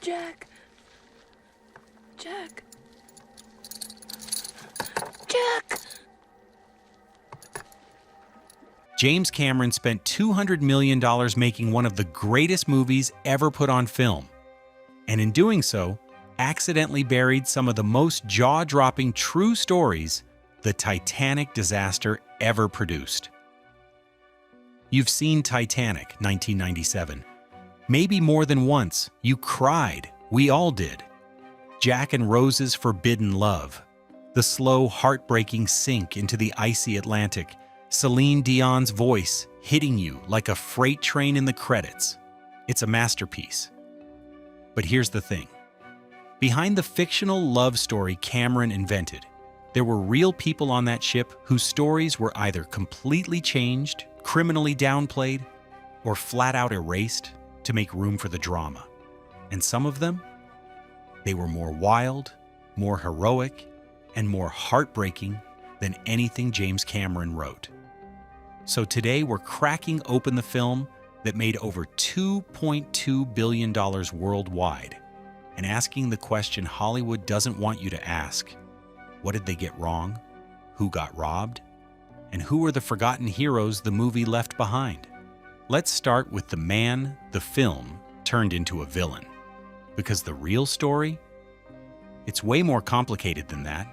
Jack. Jack. Jack. James Cameron spent $200 million making one of the greatest movies ever put on film, and in doing so, accidentally buried some of the most jaw-dropping true stories the Titanic disaster ever produced. You've seen Titanic, 1997. Maybe more than once. You cried. We all did. Jack and Rose's forbidden love. The slow, heartbreaking sink into the icy Atlantic. Celine Dion's voice hitting you like a freight train in the credits. It's a masterpiece. But here's the thing. Behind the fictional love story Cameron invented, there were real people on that ship whose stories were either completely changed, criminally downplayed, or flat out erased to make room for the drama. And some of them, they were more wild, more heroic, and more heartbreaking than anything James Cameron wrote. So today we're cracking open the film that made over $2.2 billion worldwide and asking the question Hollywood doesn't want you to ask. What did they get wrong? Who got robbed? And who are the forgotten heroes the movie left behind? Let's start with the man the film turned into a villain. Because the real story? It's way more complicated than that.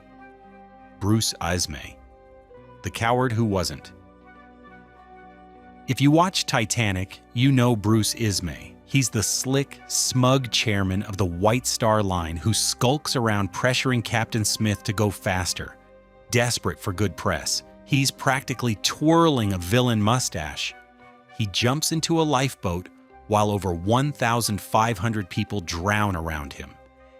Bruce Ismay, the coward who wasn't. If you watch Titanic, you know Bruce Ismay. He's the slick, smug chairman of the White Star Line who skulks around pressuring Captain Smith to go faster. Desperate for good press, he's practically twirling a villain mustache. He jumps into a lifeboat while over 1,500 people drown around him.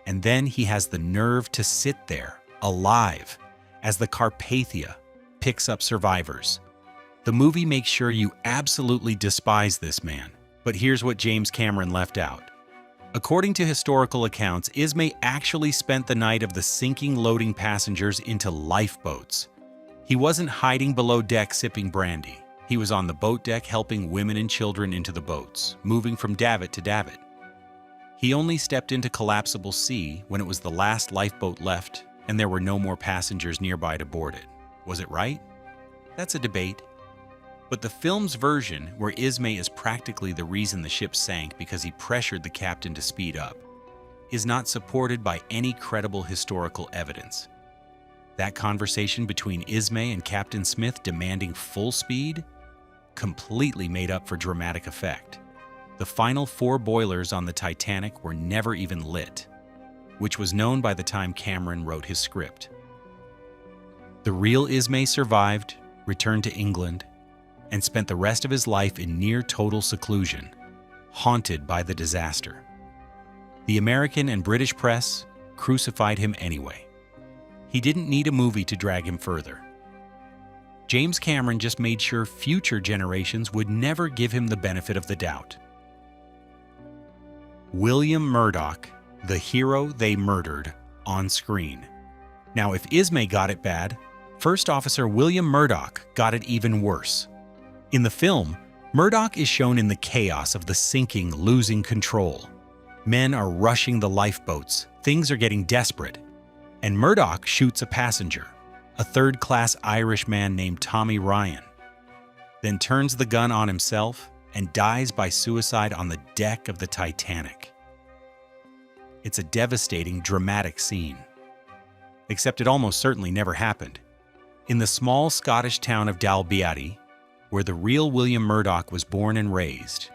And then he has the nerve to sit there, alive, as the Carpathia picks up survivors. The movie makes sure you absolutely despise this man. But here's what James Cameron left out. According to historical accounts, Ismay actually spent the night of the sinking loading passengers into lifeboats. He wasn't hiding below deck sipping brandy. He was on the boat deck helping women and children into the boats, moving from davit to davit. He only stepped into collapsible sea when it was the last lifeboat left and there were no more passengers nearby to board it. Was it right? That's a debate. But the film's version, where Ismay is practically the reason the ship sank because he pressured the captain to speed up, is not supported by any credible historical evidence. That conversation between Ismay and Captain Smith demanding full speed completely made up for dramatic effect. The final 4 boilers on the Titanic were never even lit, which was known by the time Cameron wrote his script. The real Ismay survived, returned to England, and spent the rest of his life in near-total seclusion, haunted by the disaster. The American and British press crucified him anyway. He didn't need a movie to drag him further. James Cameron just made sure future generations would never give him the benefit of the doubt. William Murdoch, the hero they murdered on screen. Now, if Ismay got it bad, First Officer William Murdoch got it even worse. In the film, Murdoch is shown in the chaos of the sinking, losing control. Men are rushing the lifeboats, things are getting desperate, and Murdoch shoots a passenger, a third-class Irish man named Tommy Ryan, then turns the gun on himself and dies by suicide on the deck of the Titanic. It's a devastating, dramatic scene. Except it almost certainly never happened. In the small Scottish town of Dalbeattie, where the real William Murdoch was born and raised,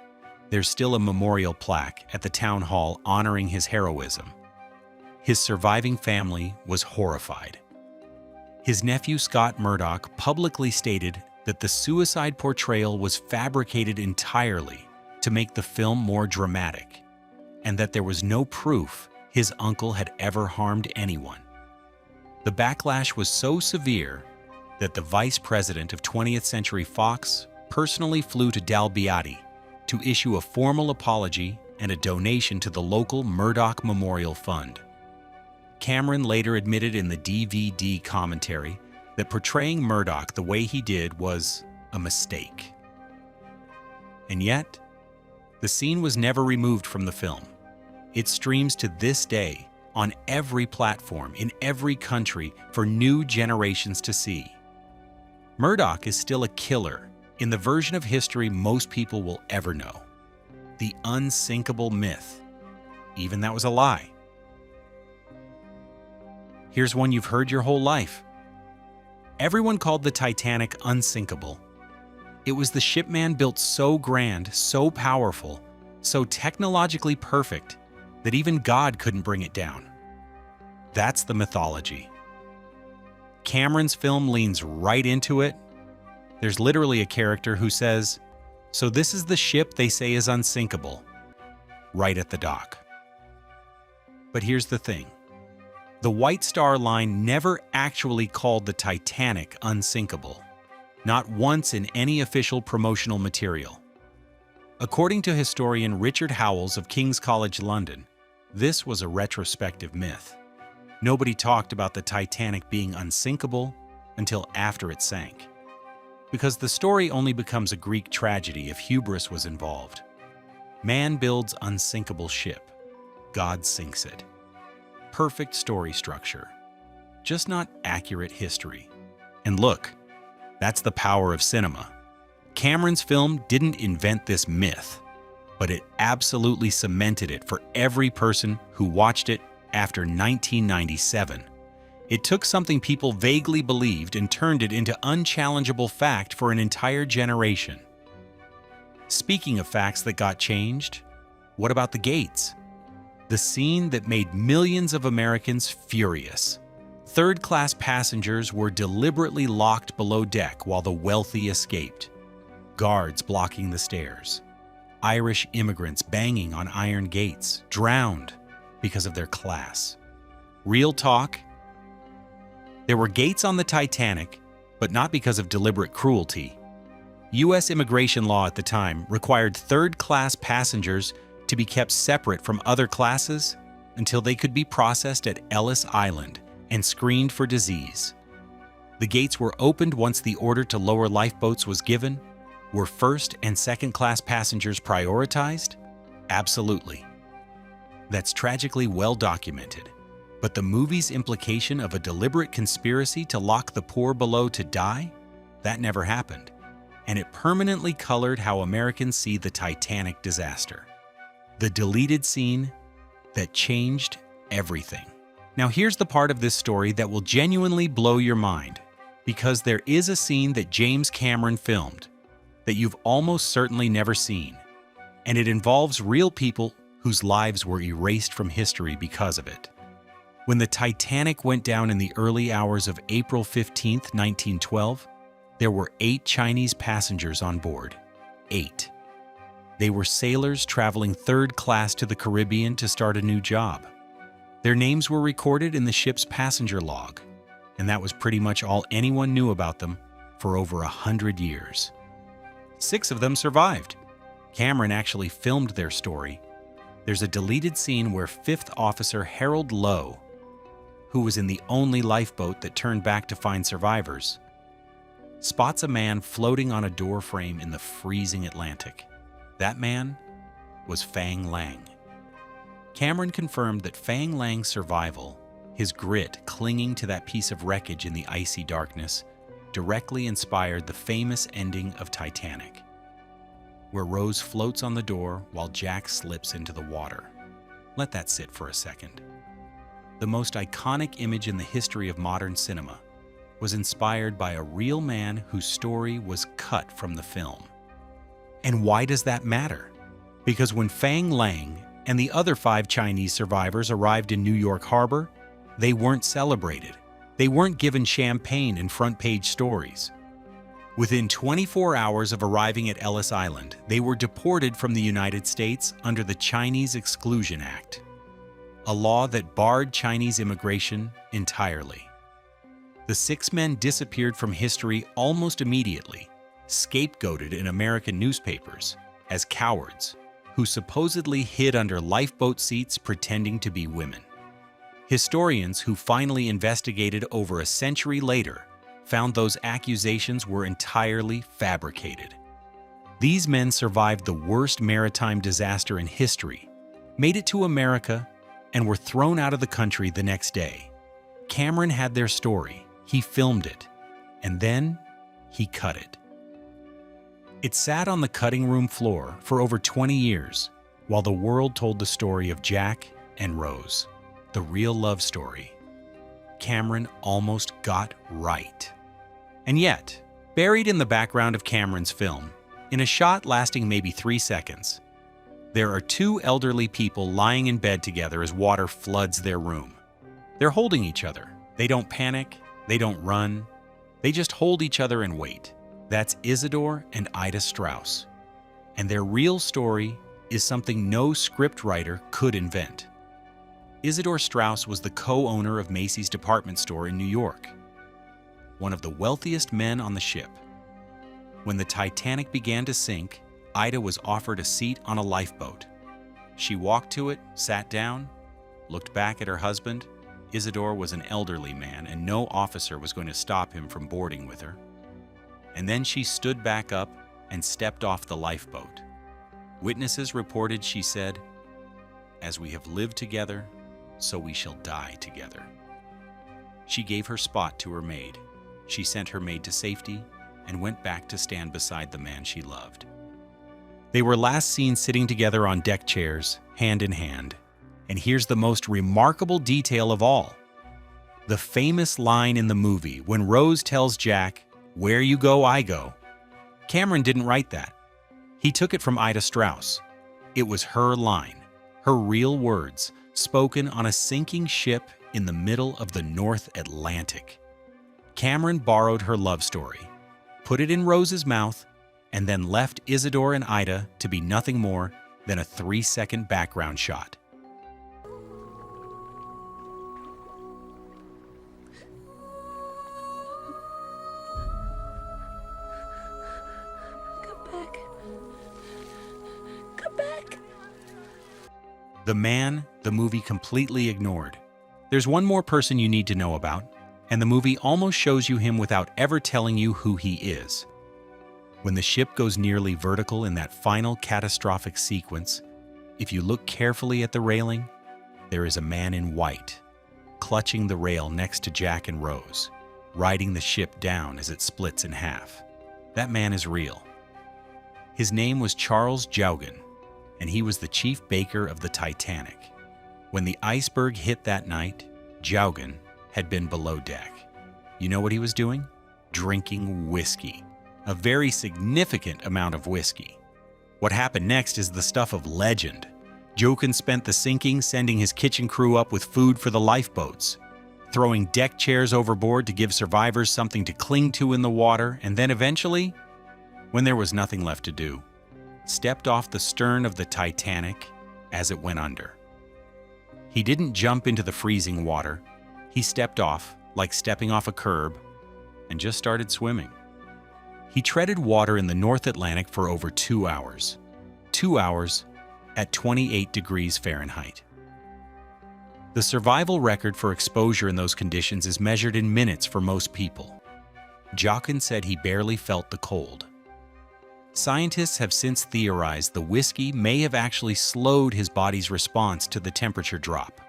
there's still a memorial plaque at the town hall honoring his heroism. His surviving family was horrified. His nephew Scott Murdoch publicly stated that the suicide portrayal was fabricated entirely to make the film more dramatic, and that there was no proof his uncle had ever harmed anyone. The backlash was so severe that the vice president of 20th Century Fox personally flew to Dalbeattie to issue a formal apology and a donation to the local Murdoch Memorial Fund. Cameron later admitted in the DVD commentary that portraying Murdoch the way he did was a mistake. And yet, the scene was never removed from the film. It streams to this day on every platform in every country for new generations to see. Murdoch is still a killer in the version of history most people will ever know. The unsinkable myth. Even that was a lie. Here's one you've heard your whole life. Everyone called the Titanic unsinkable. It was the ship man built so grand, so powerful, so technologically perfect that even God couldn't bring it down. That's the mythology. Cameron's film leans right into it. There's literally a character who says, "So this is the ship they say is unsinkable," right at the dock. But here's the thing. The White Star Line never actually called the Titanic unsinkable. Not once in any official promotional material. According to historian Richard Howells of King's College London, this was a retrospective myth. Nobody talked about the Titanic being unsinkable until after it sank. Because the story only becomes a Greek tragedy if hubris was involved. Man builds unsinkable ship. God sinks it. Perfect story structure. Just not accurate history. And look, that's the power of cinema. Cameron's film didn't invent this myth, but it absolutely cemented it for every person who watched it after 1997. It took something people vaguely believed and turned it into unchallengeable fact for an entire generation. Speaking of facts that got changed, what about the gates? The scene that made millions of Americans furious. Third-class passengers were deliberately locked below deck while the wealthy escaped. Guards blocking the stairs. Irish immigrants banging on iron gates, drowned because of their class. Real talk? There were gates on the Titanic, but not because of deliberate cruelty. U.S. immigration law at the time required third-class passengers to be kept separate from other classes until they could be processed at Ellis Island and screened for disease. The gates were opened once the order to lower lifeboats was given. Were first and second class passengers prioritized? Absolutely. That's tragically well documented. But the movie's implication of a deliberate conspiracy to lock the poor below to die? That never happened. And it permanently colored how Americans see the Titanic disaster. The deleted scene that changed everything. Now here's the part of this story that will genuinely blow your mind, because there is a scene that James Cameron filmed that you've almost certainly never seen, and it involves real people whose lives were erased from history because of it. When the Titanic went down in the early hours of April 15, 1912, there were 8 Chinese passengers on board. 8. They were sailors traveling third class to the Caribbean to start a new job. Their names were recorded in the ship's passenger log, and that was pretty much all anyone knew about them for over 100 years. 6 of them survived. Cameron actually filmed their story. There's a deleted scene where 5th Officer Harold Lowe, who was in the only lifeboat that turned back to find survivors, spots a man floating on a door frame in the freezing Atlantic. That man was Fang Lang. Cameron confirmed that Fang Lang's survival, his grit clinging to that piece of wreckage in the icy darkness, directly inspired the famous ending of Titanic, where Rose floats on the door while Jack slips into the water. Let that sit for a second. The most iconic image in the history of modern cinema was inspired by a real man whose story was cut from the film. And why does that matter? Because when Fang Lang and the other 5 Chinese survivors arrived in New York Harbor, they weren't celebrated. They weren't given champagne and front-page stories. Within 24 hours of arriving at Ellis Island, they were deported from the United States under the Chinese Exclusion Act, a law that barred Chinese immigration entirely. The 6 men disappeared from history almost immediately, scapegoated in American newspapers as cowards who supposedly hid under lifeboat seats pretending to be women. Historians who finally investigated over a century later found those accusations were entirely fabricated. These men survived the worst maritime disaster in history made it to America, and were thrown out of the country the next day. Cameron had their story, he filmed it, and then he cut it. It sat on the cutting room floor for over 20 years, while the world told the story of Jack and Rose, the real love story. Cameron almost got right. And yet, buried in the background of Cameron's film, in a shot lasting maybe 3 seconds, there are two elderly people lying in bed together as water floods their room. They're holding each other. They don't panic, they don't run, they just hold each other and wait. That's Isidore and Ida Strauss. And their real story is something no scriptwriter could invent. Isidore Strauss was the co-owner of Macy's department store in New York, one of the wealthiest men on the ship. When the Titanic began to sink, Ida was offered a seat on a lifeboat. She walked to it, sat down, looked back at her husband. Isidore was an elderly man, and no officer was going to stop him from boarding with her. And then she stood back up and stepped off the lifeboat. Witnesses reported she said, "As we have lived together, so we shall die together." She gave her spot to her maid. She sent her maid to safety and went back to stand beside the man she loved. They were last seen sitting together on deck chairs, hand in hand. And here's the most remarkable detail of all. The famous line in the movie when Rose tells Jack, "Where you go, I go." Cameron didn't write that. He took it from Ida Strauss. It was her line, her real words, spoken on a sinking ship in the middle of the North Atlantic. Cameron borrowed her love story, put it in Rose's mouth, and then left Isidore and Ida to be nothing more than a 3-second background shot. Come back. The man the movie completely ignored. There's one more person you need to know about, and the movie almost shows you him without ever telling you who he is. When the ship goes nearly vertical in that final catastrophic sequence, if you look carefully at the railing, there is a man in white, clutching the rail next to Jack and Rose, riding the ship down as it splits in half. That man is real. His name was Charles Jaugen, and he was the chief baker of the Titanic. When the iceberg hit that night, Jaugen had been below deck. You know what he was doing? Drinking whiskey. A very significant amount of whiskey. What happened next is the stuff of legend. Jaugen spent the sinking sending his kitchen crew up with food for the lifeboats, throwing deck chairs overboard to give survivors something to cling to in the water, and then eventually, when there was nothing left to do, stepped off the stern of the Titanic as it went under. He didn't jump into the freezing water. He stepped off, like stepping off a curb, and just started swimming. He treaded water in the North Atlantic for over 2 hours. 2 hours at 28 degrees Fahrenheit. The survival record for exposure in those conditions is measured in minutes for most people. Jaugen said he barely felt the cold. Scientists have since theorized the whiskey may have actually slowed his body's response to the temperature drop.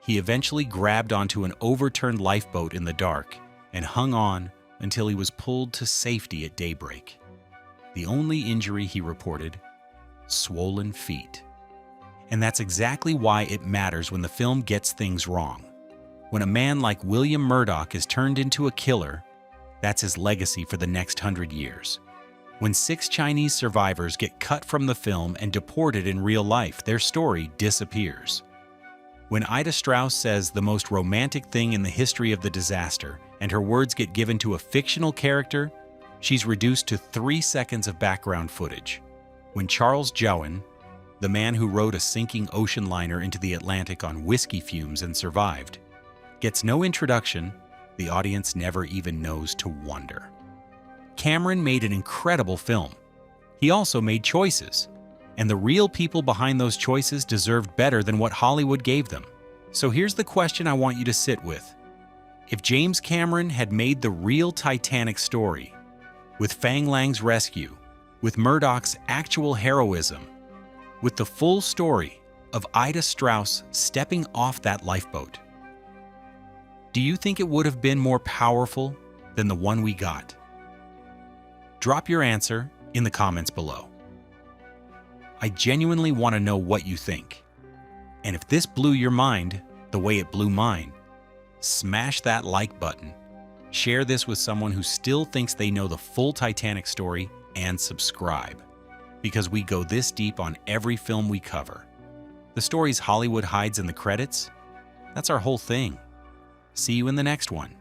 He eventually grabbed onto an overturned lifeboat in the dark and hung on until he was pulled to safety at daybreak. The only injury he reported, swollen feet. And that's exactly why it matters when the film gets things wrong. When a man like William Murdoch is turned into a killer, that's his legacy for the next 100 years. When 6 Chinese survivors get cut from the film and deported in real life, their story disappears. When Ida Strauss says the most romantic thing in the history of the disaster, and her words get given to a fictional character, she's reduced to 3 seconds of background footage. When Charles Jaugen, the man who rode a sinking ocean liner into the Atlantic on whiskey fumes and survived, gets no introduction, the audience never even knows to wonder. Cameron made an incredible film. He also made choices, and the real people behind those choices deserved better than what Hollywood gave them. So here's the question I want you to sit with. If James Cameron had made the real Titanic story, with Fang Lang's rescue, with Murdoch's actual heroism, with the full story, of Ida Strauss stepping off that lifeboat. Do you think it would have been more powerful than the one we got? Drop your answer in the comments below. I genuinely want to know what you think. And if this blew your mind the way it blew mine, smash that like button. Share this with someone who still thinks they know the full Titanic story, and subscribe, because we go this deep on every film we cover. The stories Hollywood hides in the credits, that's our whole thing. See you in the next one.